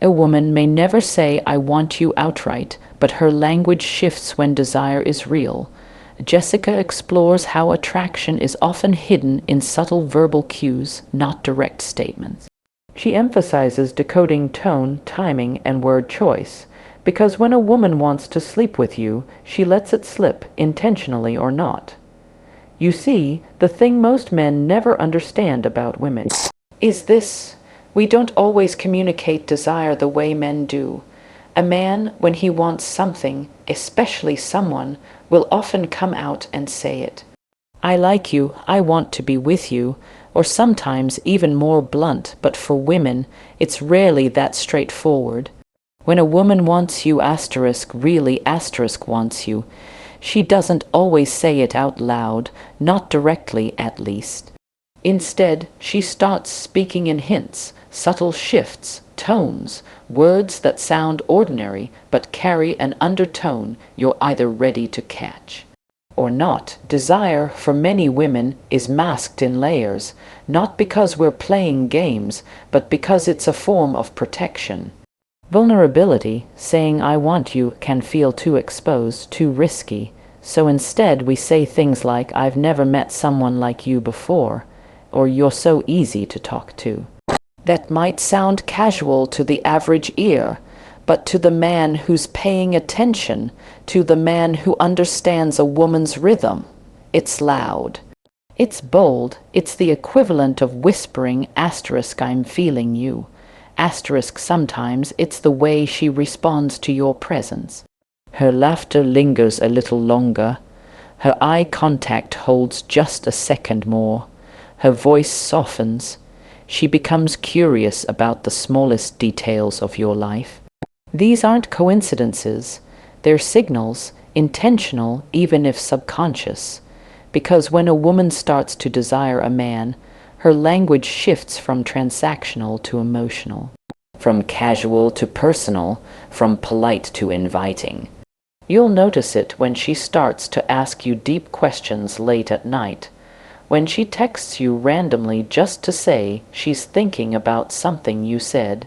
A woman may never say, "I want you" outright, but her language shifts when desire is real. Jessica explores how attraction is often hidden in subtle verbal cues, not direct statements. She emphasizes decoding tone, timing, and word choice, because when a woman wants to sleep with you, she lets it slip, intentionally or not. You see, the thing most men never understand about women is this: we don't always communicate desire the way men do. A man, when he wants something, especially someone, will often come out and say it. "I like you, I want to be with you," or sometimes even more blunt, but for women, it's rarely that straightforward. When a woman wants you really wants you, she doesn't always say it out loud, not directly at least. Instead, she starts speaking in hints, subtle shifts, tones, words that sound ordinary but carry an undertone you're either ready to catch or not. Desire, for many women, is masked in layers, not because we're playing games, but because it's a form of protection. Vulnerability, saying "I want you," can feel too exposed, too risky, so instead we say things like, "I've never met someone like you before," or "You're so easy to talk to." That might sound casual to the average ear, but to the man who's paying attention, to the man who understands a woman's rhythm, it's loud. It's bold. It's the equivalent of whispering, "I'm feeling you." Sometimes it's the way she responds to your presence. Her laughter lingers a little longer. Her eye contact holds just a second more. Her voice softens. She becomes curious about the smallest details of your life. These aren't coincidences. They're signals, intentional even if subconscious. Because when a woman starts to desire a man, her language shifts from transactional to emotional, from casual to personal, from polite to inviting. You'll notice it when she starts to ask you deep questions late at night, when she texts you randomly just to say she's thinking about something you said.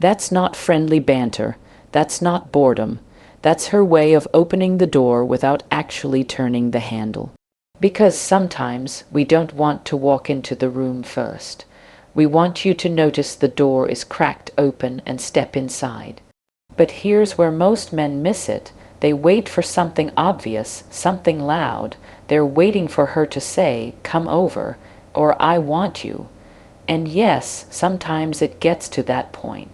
That's not friendly banter. That's not boredom. That's her way of opening the door without actually turning the handle. Because sometimes we don't want to walk into the room first. We want you to notice the door is cracked open and step inside. But here's where most men miss it. They wait for something obvious, something loud. They're waiting for her to say, "Come over," or "I want you." And yes, sometimes it gets to that point.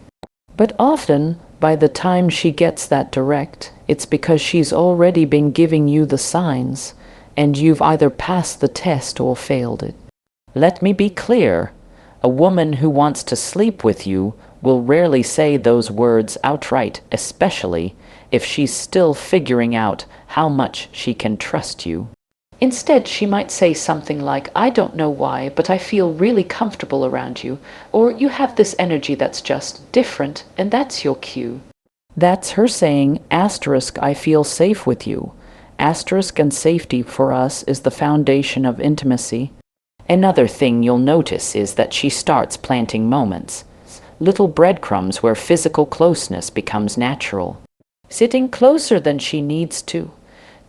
But often, by the time she gets that direct, it's because she's already been giving you the signs, and you've either passed the test or failed it. Let me be clear. A woman who wants to sleep with you will rarely say those words outright, especially if she's still figuring out how much she can trust you. Instead, she might say something like, "I don't know why, but I feel really comfortable around you," or "You have this energy that's just different, and that's your cue." That's her saying, "I feel safe with you." And safety for us is the foundation of intimacy. Another thing you'll notice is that she starts planting moments, little breadcrumbs where physical closeness becomes natural. Sitting closer than she needs to,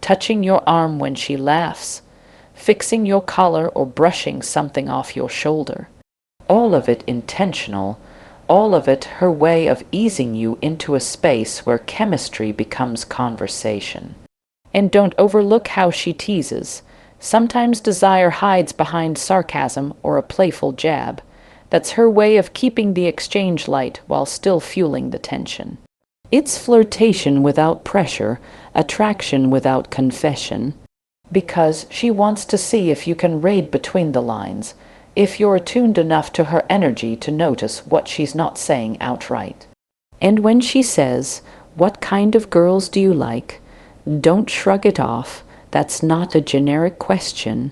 touching your arm when she laughs, fixing your collar or brushing something off your shoulder. All of it intentional, all of it her way of easing you into a space where chemistry becomes conversation. And don't overlook how she teases. Sometimes desire hides behind sarcasm or a playful jab. That's her way of keeping the exchange light while still fueling the tension. It's flirtation without pressure, attraction without confession, because she wants to see if you can read between the lines, if you're attuned enough to her energy to notice what she's not saying outright. And when she says, "What kind of girls do you like?" don't shrug it off. That's not a generic question.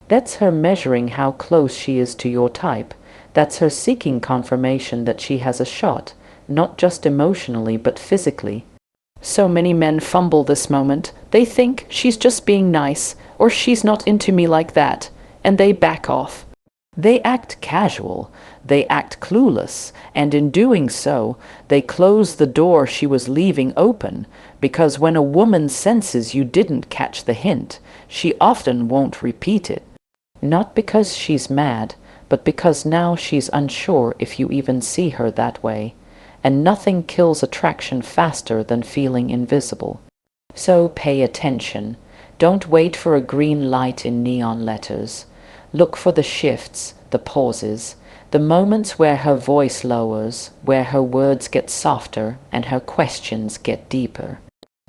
That's her measuring how close she is to your type. That's her seeking confirmation that she has a shot, not just emotionally but physically. So many men fumble this moment. They think she's just being nice, or she's not into me like that, and they back off. They act casual, they act clueless, and in doing so, they close the door she was leaving open, because when a woman senses you didn't catch the hint, she often won't repeat it. Not because she's mad, but because now she's unsure if you even see her that way, and nothing kills attraction faster than feeling invisible. So pay attention. Don't wait for a green light in neon letters. Look for the shifts, the pauses, the moments where her voice lowers, where her words get softer and her questions get deeper.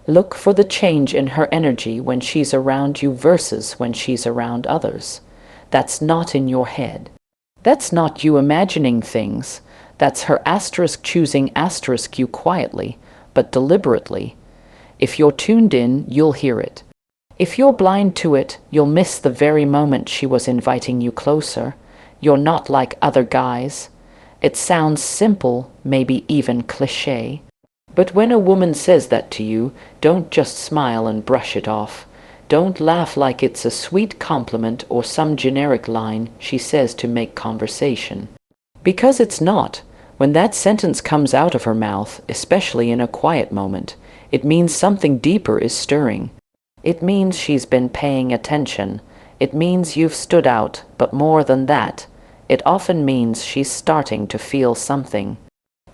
Look for the change in her energy when she's around you versus when she's around others. That's not in your head. That's not you imagining things. That's her asterisk choosing asterisk you quietly, but deliberately. If you're tuned in, you'll hear it. If you're blind to it, you'll miss the very moment she was inviting you closer. You're not like other guys. It sounds simple, maybe even cliché. But when a woman says that to you, don't just smile and brush it off. Don't laugh like it's a sweet compliment or some generic line she says to make conversation. Because it's not. When that sentence comes out of her mouth, especially in a quiet moment, it means something deeper is stirring. It means she's been paying attention. It means you've stood out, but more than that, it often means she's starting to feel something.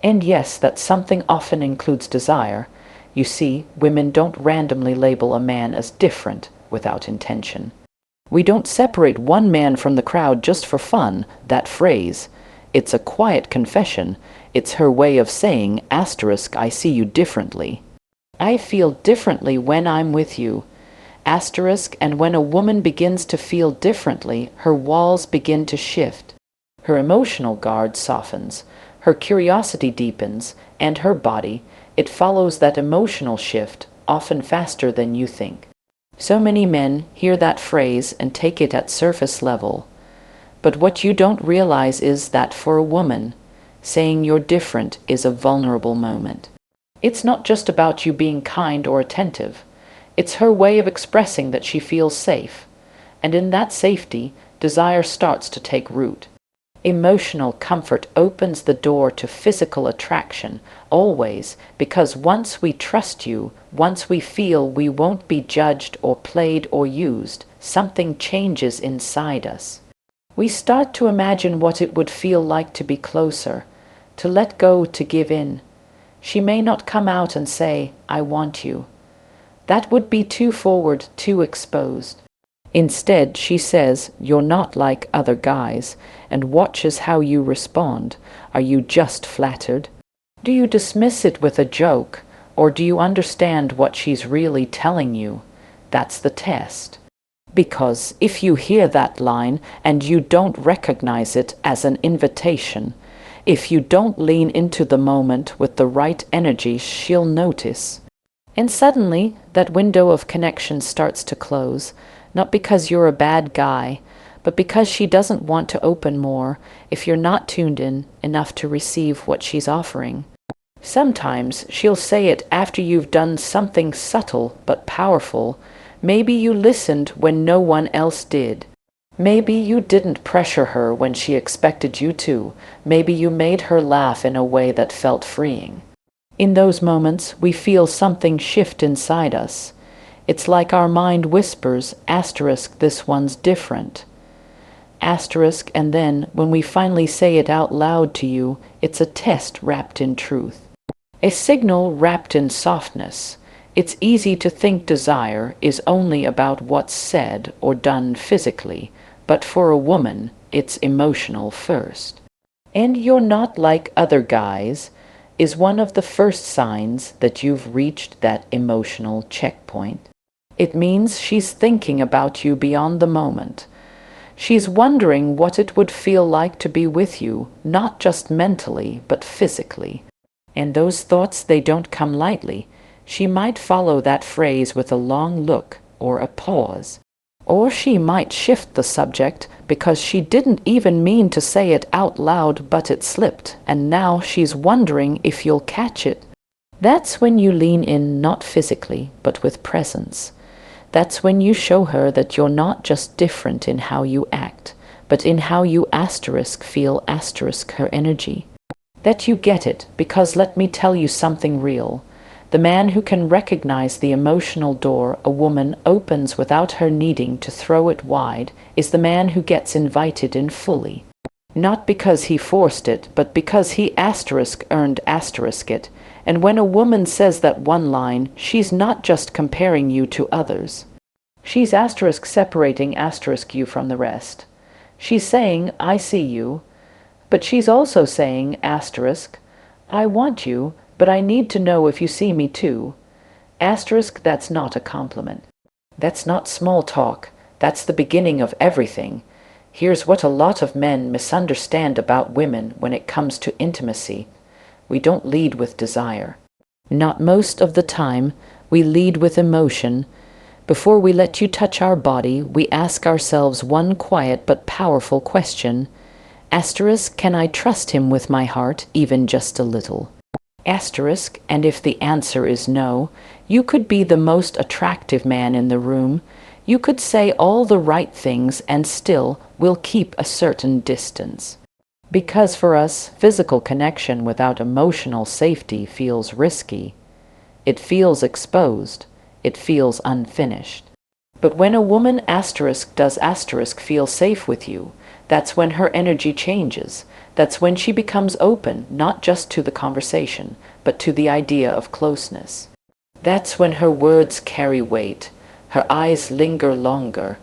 And yes, that something often includes desire. You see, women don't randomly label a man as different without intention. We don't separate one man from the crowd just for fun, that phrase. It's a quiet confession. It's her way of saying, asterisk, I see you differently. I feel differently when I'm with you. Asterisk, and when a woman begins to feel differently, her walls begin to shift. Her emotional guard softens, her curiosity deepens, and her body, it follows that emotional shift, often faster than you think. So many men hear that phrase and take it at surface level. But what you don't realize is that for a woman, saying you're different is a vulnerable moment. It's not just about you being kind or attentive. It's her way of expressing that she feels safe. And in that safety, desire starts to take root. Emotional comfort opens the door to physical attraction, always, because once we trust you, once we feel we won't be judged or played or used, something changes inside us. We start to imagine what it would feel like to be closer, to let go, to give in. She may not come out and say, I want you. That would be too forward, too exposed. Instead, she says, you're not like other guys, and watches how you respond. Are you just flattered? Do you dismiss it with a joke, or do you understand what she's really telling you? That's the test. Because if you hear that line and you don't recognize it as an invitation, if you don't lean into the moment with the right energy, she'll notice. And suddenly, that window of connection starts to close. Not because you're a bad guy, but because she doesn't want to open more if you're not tuned in enough to receive what she's offering. Sometimes she'll say it after you've done something subtle but powerful. Maybe you listened when no one else did. Maybe you didn't pressure her when she expected you to. Maybe you made her laugh in a way that felt freeing. In those moments, we feel something shift inside us. It's like our mind whispers, asterisk, this one's different. Asterisk, and then, when we finally say it out loud to you, it's a test wrapped in truth. A signal wrapped in softness. It's easy to think desire is only about what's said or done physically, but for a woman, it's emotional first. And you're not like other guys is one of the first signs that you've reached that emotional checkpoint. It means she's thinking about you beyond the moment. She's wondering what it would feel like to be with you, not just mentally, but physically. And those thoughts, they don't come lightly. She might follow that phrase with a long look or a pause. Or she might shift the subject because she didn't even mean to say it out loud, but it slipped, and now she's wondering if you'll catch it. That's when you lean in, not physically, but with presence. That's when you show her that you're not just different in how you act, but in how you feel her energy. That you get it, because let me tell you something real. The man who can recognize the emotional door a woman opens without her needing to throw it wide is the man who gets invited in fully. Not because he forced it, but because he earned it. And when a woman says that one line, she's not just comparing you to others. She's separating you from the rest. She's saying, I see you, but she's also saying, I want you, but I need to know if you see me too. That's not a compliment. That's not small talk. That's the beginning of everything. Here's what a lot of men misunderstand about women when it comes to intimacy. We don't lead with desire. Not most of the time. We lead with emotion. Before we let you touch our body, we ask ourselves one quiet but powerful question. Can I trust him with my heart, even just a little? And if the answer is no, you could be the most attractive man in the room. You could say all the right things and still will keep a certain distance. Because for us, physical connection without emotional safety feels risky. It feels exposed. It feels unfinished. But when a woman does feel safe with you, that's when her energy changes. That's when she becomes open, not just to the conversation, but to the idea of closeness. That's when her words carry weight, her eyes linger longer,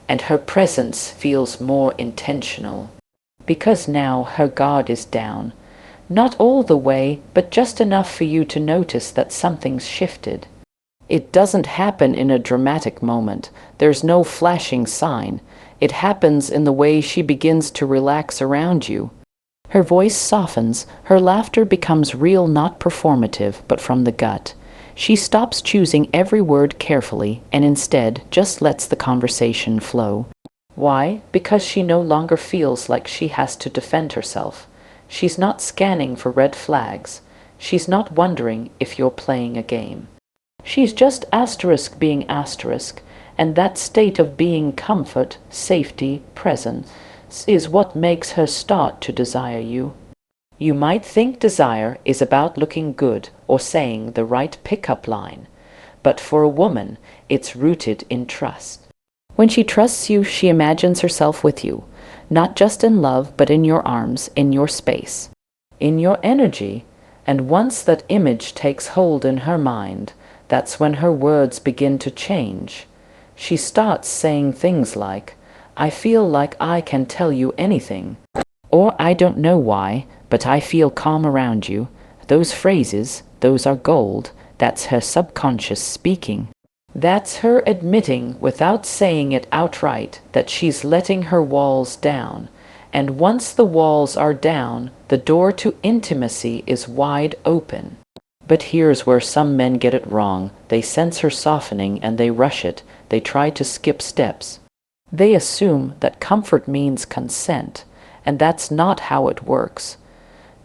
and her presence feels more intentional. Because now her guard is down. Not all the way, but just enough for you to notice that something's shifted. It doesn't happen in a dramatic moment. There's no flashing sign. It happens in the way she begins to relax around you. Her voice softens, her laughter becomes real, not performative, but from the gut. She stops choosing every word carefully and instead just lets the conversation flow. Why? Because she no longer feels like she has to defend herself. She's not scanning for red flags. She's not wondering if you're playing a game. She's just being and that state of being comfort, safety, presence is what makes her start to desire you. You might think desire is about looking good or saying the right pickup line, but for a woman, it's rooted in trust. When she trusts you, she imagines herself with you, not just in love, but in your arms, in your space, in your energy, and once that image takes hold in her mind, that's when her words begin to change. She starts saying things like, I feel like I can tell you anything, or I don't know why, but I feel calm around you. Those phrases, those are gold. That's her subconscious speaking. That's her admitting, without saying it outright, that she's letting her walls down. And once the walls are down, the door to intimacy is wide open. But here's where some men get it wrong. They sense her softening and they rush it. They try to skip steps. They assume that comfort means consent, and that's not how it works.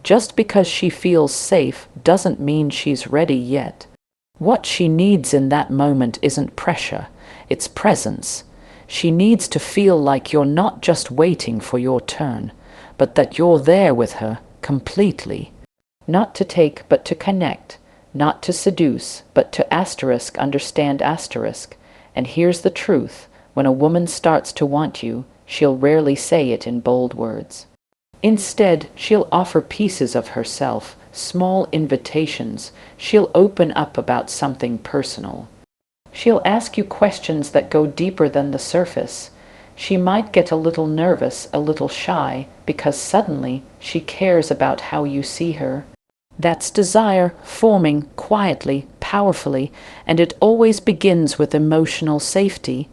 Just because she feels safe doesn't mean she's ready yet. What she needs in that moment isn't pressure, it's presence. She needs to feel like you're not just waiting for your turn, but that you're there with her completely. Not to take, but to connect. Not to seduce, but to understand. And here's the truth. When a woman starts to want you, she'll rarely say it in bold words. Instead, she'll offer pieces of herself, small invitations. She'll open up about something personal. She'll ask you questions that go deeper than the surface. She might get a little nervous, a little shy, because suddenly she cares about how you see her. That's desire forming quietly, powerfully, and it always begins with emotional safety.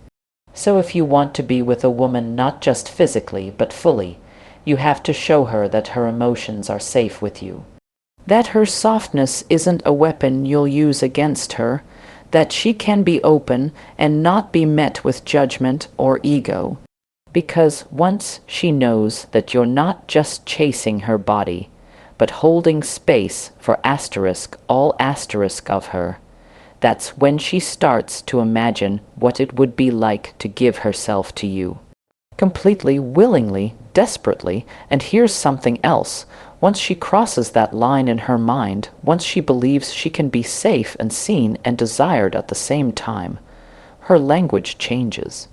So if you want to be with a woman not just physically, but fully, you have to show her that her emotions are safe with you. That her softness isn't a weapon you'll use against her, that she can be open and not be met with judgment or ego. Because once she knows that you're not just chasing her body, but holding space for all of her, that's when she starts to imagine what it would be like to give herself to you. Completely, willingly, desperately, and here's something else. Once she crosses that line in her mind, once she believes she can be safe and seen and desired at the same time, her language changes.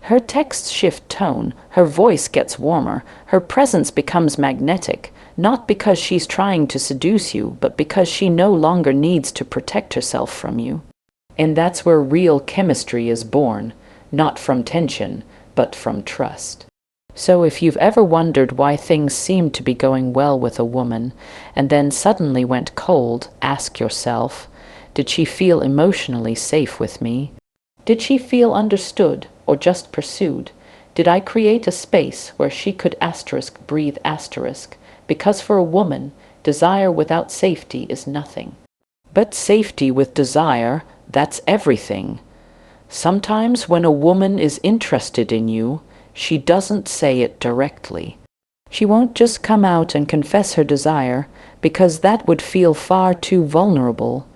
Her texts shift tone, her voice gets warmer, her presence becomes magnetic, not because she's trying to seduce you, but because she no longer needs to protect herself from you. And that's where real chemistry is born, not from tension, but from trust. So if you've ever wondered why things seemed to be going well with a woman, and then suddenly went cold, ask yourself, did she feel emotionally safe with me? Did she feel understood or just pursued? Did I create a space where she could breathe? Because for a woman, desire without safety is nothing. But safety with desire, that's everything. Sometimes when a woman is interested in you, she doesn't say it directly. She won't just come out and confess her desire, because that would feel far too vulnerable.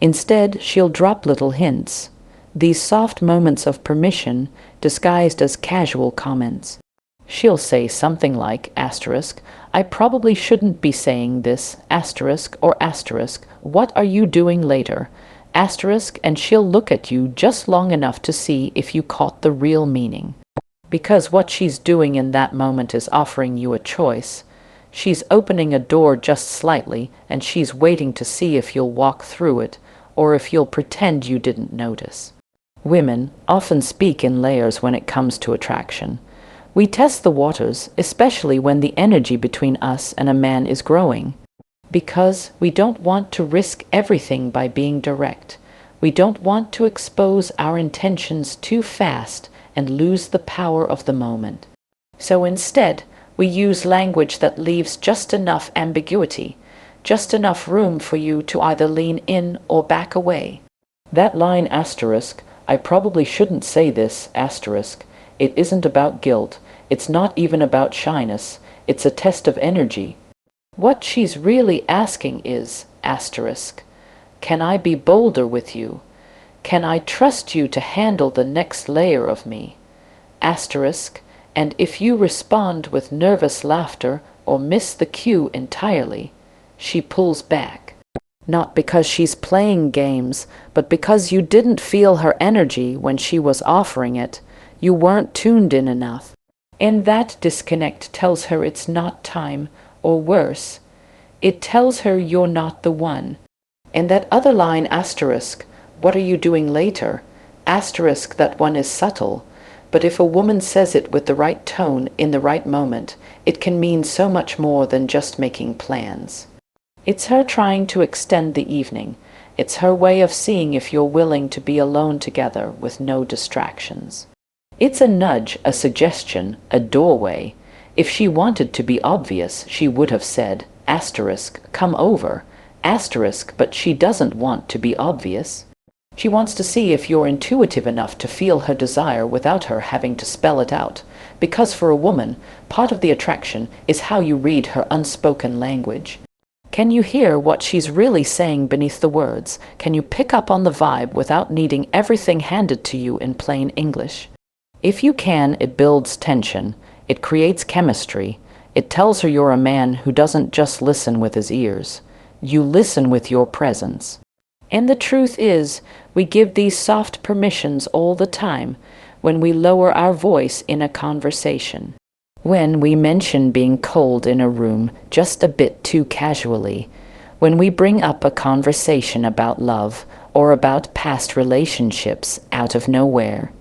Instead, she'll drop little hints, these soft moments of permission disguised as casual comments. She'll say something like, I probably shouldn't be saying this, or what are you doing later? And she'll look at you just long enough to see if you caught the real meaning. Because what she's doing in that moment is offering you a choice. She's opening a door just slightly, and she's waiting to see if you'll walk through it, or if you'll pretend you didn't notice. Women often speak in layers when it comes to attraction. We test the waters, especially when the energy between us and a man is growing. Because we don't want to risk everything by being direct. We don't want to expose our intentions too fast and lose the power of the moment. So instead, we use language that leaves just enough ambiguity, just enough room for you to either lean in or back away. That line I probably shouldn't say this, it isn't about guilt, it's not even about shyness, it's a test of energy. What she's really asking is, can I be bolder with you? Can I trust you to handle the next layer of me? And if you respond with nervous laughter or miss the cue entirely, she pulls back. Not because she's playing games, but because you didn't feel her energy when she was offering it. You weren't tuned in enough. And that disconnect tells her it's not time, or worse, it tells her you're not the one. And that other line, what are you doing later? That one is subtle. But if a woman says it with the right tone in the right moment, it can mean so much more than just making plans. It's her trying to extend the evening. It's her way of seeing if you're willing to be alone together with no distractions. It's a nudge, a suggestion, a doorway. If she wanted to be obvious, she would have said, come over, but she doesn't want to be obvious. She wants to see if you're intuitive enough to feel her desire without her having to spell it out. Because for a woman, part of the attraction is how you read her unspoken language. Can you hear what she's really saying beneath the words? Can you pick up on the vibe without needing everything handed to you in plain English? If you can, it builds tension. It creates chemistry. It tells her you're a man who doesn't just listen with his ears. You listen with your presence. And the truth is, we give these soft permissions all the time when we lower our voice in a conversation. When we mention being cold in a room just a bit too casually, when we bring up a conversation about love or about past relationships out of nowhere.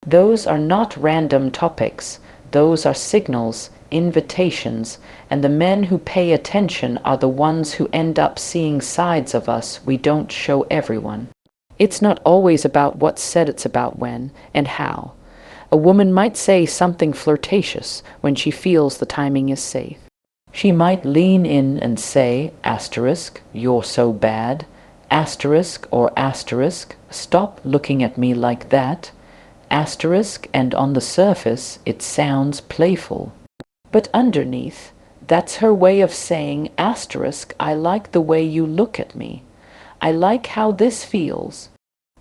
Those are not random topics, those are signals, invitations, and the men who pay attention are the ones who end up seeing sides of us we don't show everyone. It's not always about what's said, it's about when and how. A woman might say something flirtatious when she feels the timing is safe. She might lean in and say, you're so bad, stop looking at me like that, and on the surface it sounds playful. But underneath, that's her way of saying, I like the way you look at me. I like how this feels.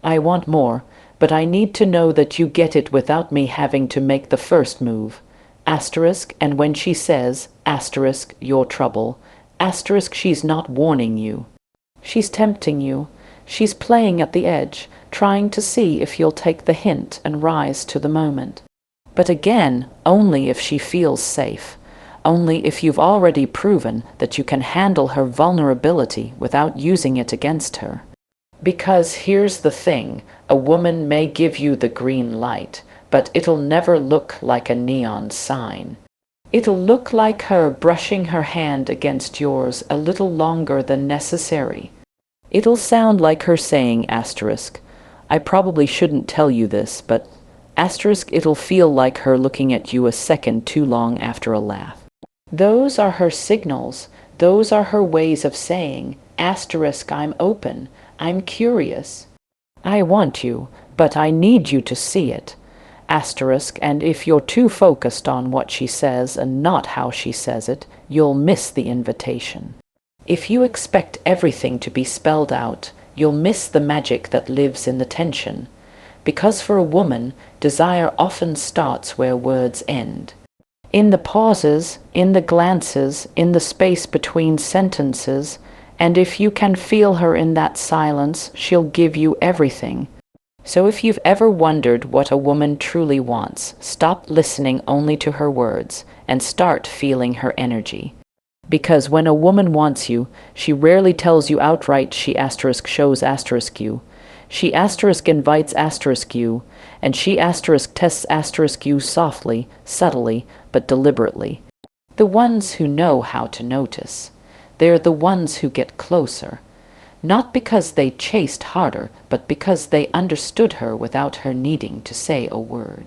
I want more, but I need to know that you get it without me having to make the first move. Asterisk, and when she says, asterisk, your trouble, asterisk, she's not warning you. She's tempting you. She's playing at the edge, trying to see if you'll take the hint and rise to the moment. But again, only if she feels safe. Only if you've already proven that you can handle her vulnerability without using it against her. Because here's the thing, a woman may give you the green light, but it'll never look like a neon sign. It'll look like her brushing her hand against yours a little longer than necessary. It'll sound like her saying asterisk, I probably shouldn't tell you this, but asterisk, it'll feel like her looking at you a second too long after a laugh. Those are her signals. Those are her ways of saying, asterisk, I'm open, I'm curious. I want you, but I need you to see it. Asterisk, and if you're too focused on what she says and not how she says it, you'll miss the invitation. If you expect everything to be spelled out, you'll miss the magic that lives in the tension. Because for a woman, desire often starts where words end. In the pauses, in the glances, in the space between sentences, and if you can feel her in that silence, she'll give you everything. So if you've ever wondered what a woman truly wants, stop listening only to her words and start feeling her energy. Because when a woman wants you, she rarely tells you outright she asterisk shows asterisk you. She asterisk invites asterisk you, and she asterisk tests asterisk you softly, subtly, but deliberately. The ones who know how to notice. They're the ones who get closer. Not because they chased harder, but because they understood her without her needing to say a word.